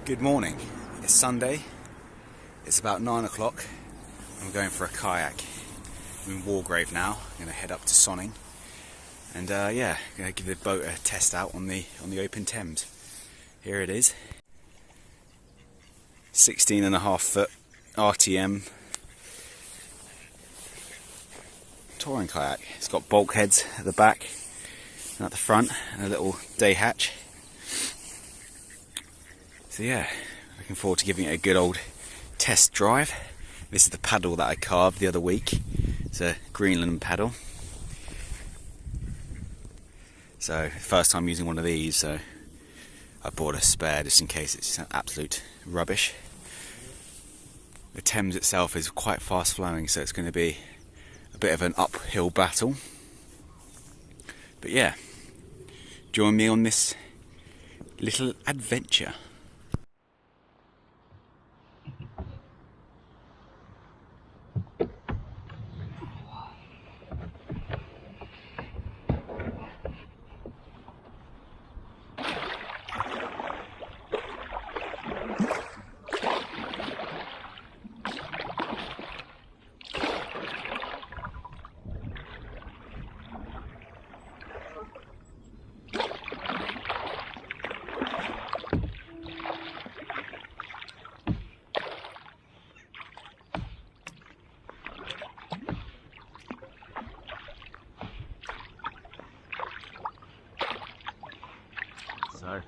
Good morning. It's Sunday. It's about 9 o'clock. I'm going for a kayak. I'm in Wargrave now. I'm going to head up to Sonning, and yeah, I'm going to give the boat a test out on the open Thames. Here it is. 16.5 foot RTM touring kayak. It's got bulkheads at the back and at the front, and a little day hatch. So yeah, looking forward to giving it a good old test drive. This is the paddle that I carved the other week. It's a Greenland paddle. So first time using one of these, so I bought a spare just in case it's absolute rubbish. The Thames itself is quite fast flowing, so it's going to be a bit of an uphill battle. But yeah, join me on this little adventure. So,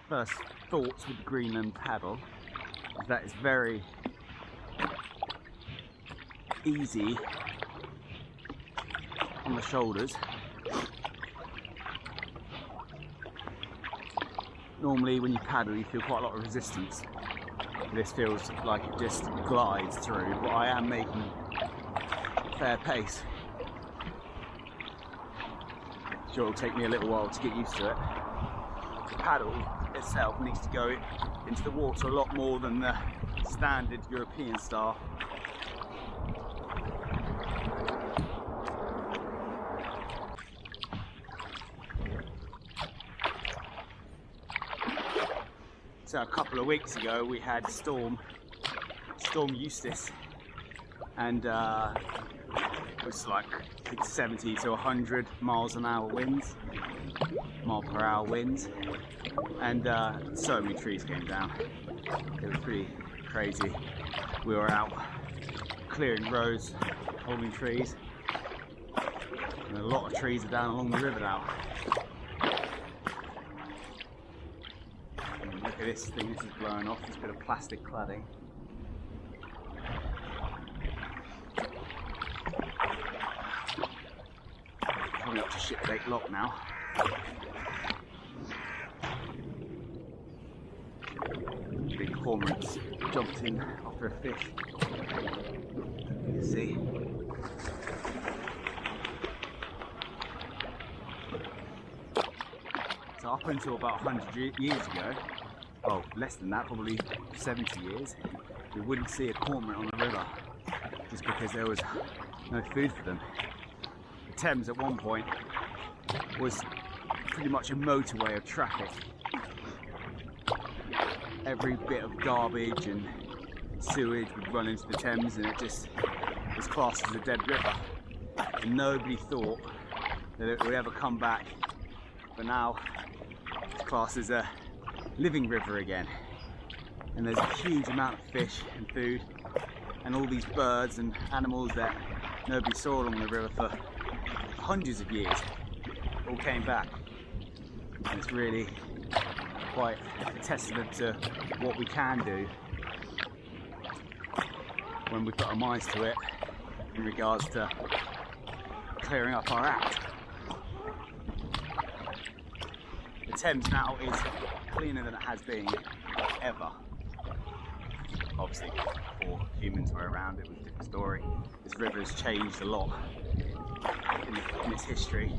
first thoughts with the Greenland paddle is that it's very easy on the shoulders. Normally when you paddle you feel quite a lot of resistance. This feels like it just glides through, but I am making fair pace. Sure, it'll take me a little while to get used to it. The paddle itself needs to go into the water a lot more than the standard European style. So a couple of weeks ago we had Storm Eustace, and it was like I think 70 to 100 miles an hour winds, mile per hour winds, and so many trees came down. It was pretty crazy. We were out clearing roads, holding trees, and a lot of trees are down along the river now. And look at this thing, this is blowing off, this bit of plastic cladding. Coming up to Shipgate Lock now. Big cormorants jumped in after a fish. You can see. So up until about 100 years ago, well less than that, probably 70 years, we wouldn't see a cormorant on the river just because there was no food for them. The Thames at one point was pretty much a motorway of traffic. Every bit of garbage and sewage would run into the Thames, and it just was classed as a dead river. And nobody thought that it would ever come back. But now it's classed as a living river again. And there's a huge amount of fish and food and all these birds and animals that nobody saw along the river for hundreds of years. All came back. And it's really quite a testament to what we can do when we put our minds to it in regards to clearing up our act. The Thames now is cleaner than it has been ever. Obviously, before humans were around, it was a different story. This river has changed a lot in its history.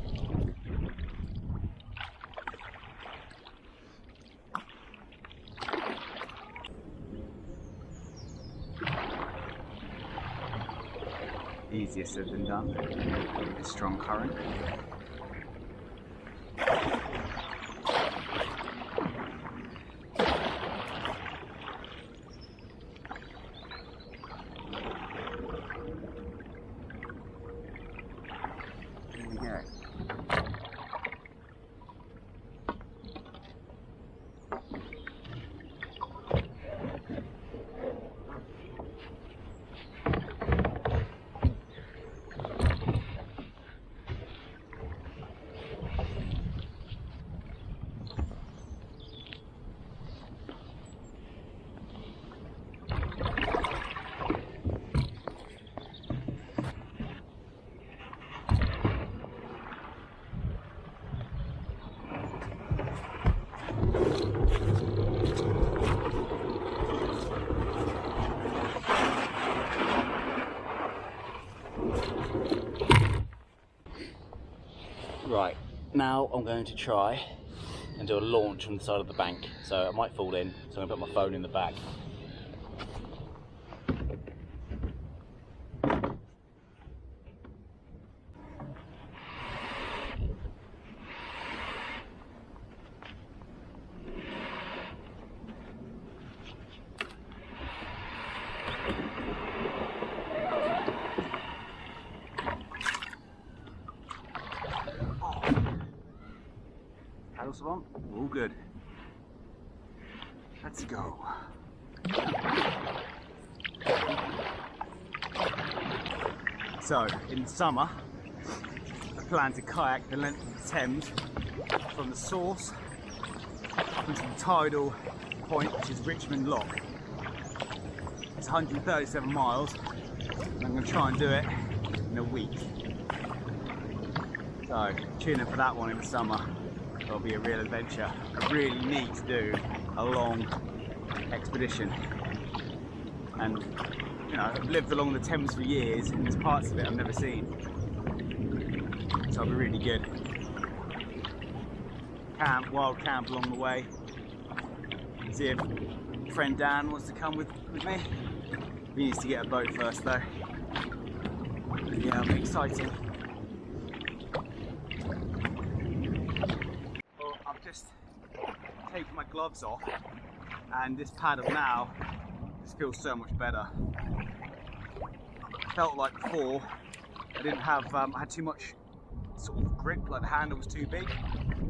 Easier said than done. A strong current. now I'm going to try and do a launch from the side of the bank. So I might fall in, so I'm going to put my phone in the back. Paddles are on, all good. Let's go. So, in the summer, I plan to kayak the length of the Thames from the source up into the tidal point, which is Richmond Lock. It's 137 miles, and I'm going to try and do it in a week. So, tune in for that one in the summer. It'll be a real adventure. I really need to do a long expedition. And, you know, I've lived along the Thames for years, and there's parts of it I've never seen. So it'll be really good. Camp, wild camp along the way. See if friend Dan wants to come with me. He needs to get a boat first though. But yeah, it'll be exciting. Well, I've just taken my gloves off, and this paddle now just feels so much better. Felt like before I didn't have, I had too much sort of grip, like the handle was too big,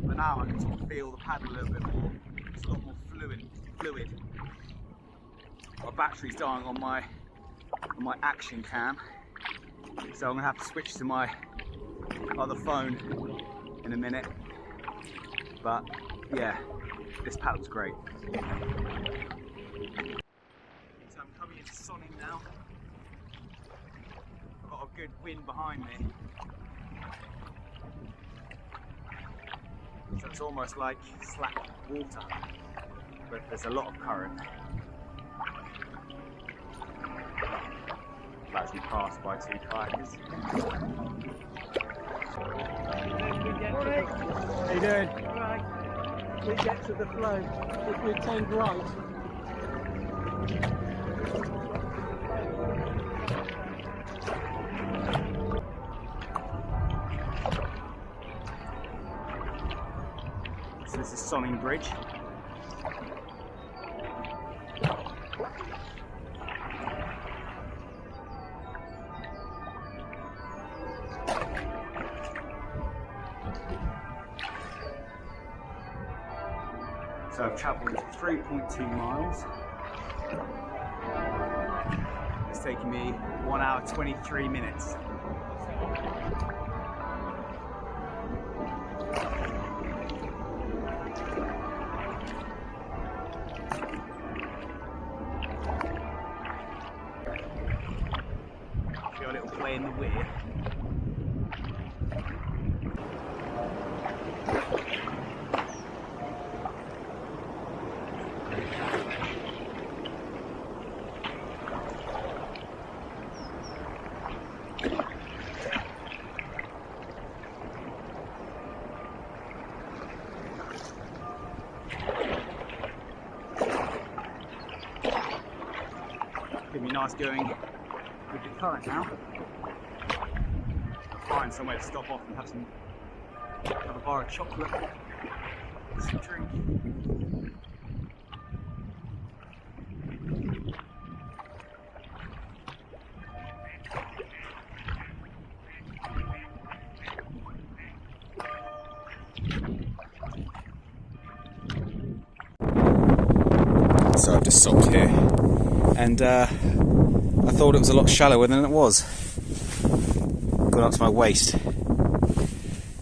but now I can sort of feel the paddle a little bit more. It's a lot more fluid. My battery's dying on my action cam, so I'm gonna have to switch to my other phone in a minute. But yeah, this paddle's great. So I'm coming into Sonning now. I've got a good wind behind me, so it's almost like slack water, but there's a lot of current. I've actually passed by two kayakers. Morning. How you doing? Alright. We get to the flow. If we turned right. So this is Sonning Bridge. So I've travelled 3.2 miles. It's taken me 1 hour 23 minutes. Feel a little play in the weir. Gonna be nice going with the current now. I'll find somewhere to stop off and have a bar of chocolate, some drink. So I've just stopped here, and I thought it was a lot shallower than it was. Got up to my waist.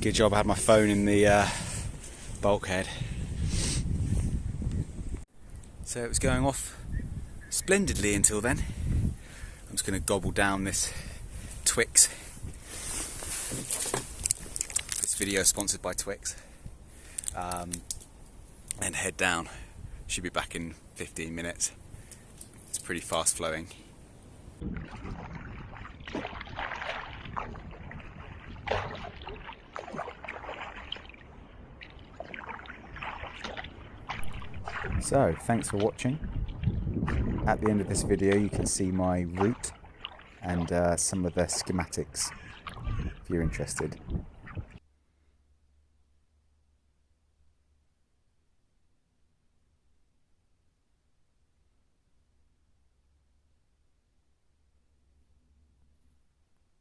Good job I had my phone in the bulkhead. So it was going off splendidly until then. I'm just going to gobble down this Twix. This video is sponsored by Twix. And head down. Should be back in 15 minutes. It's pretty fast flowing. So, thanks for watching. At the end of this video you can see my route and some of the schematics if you're interested.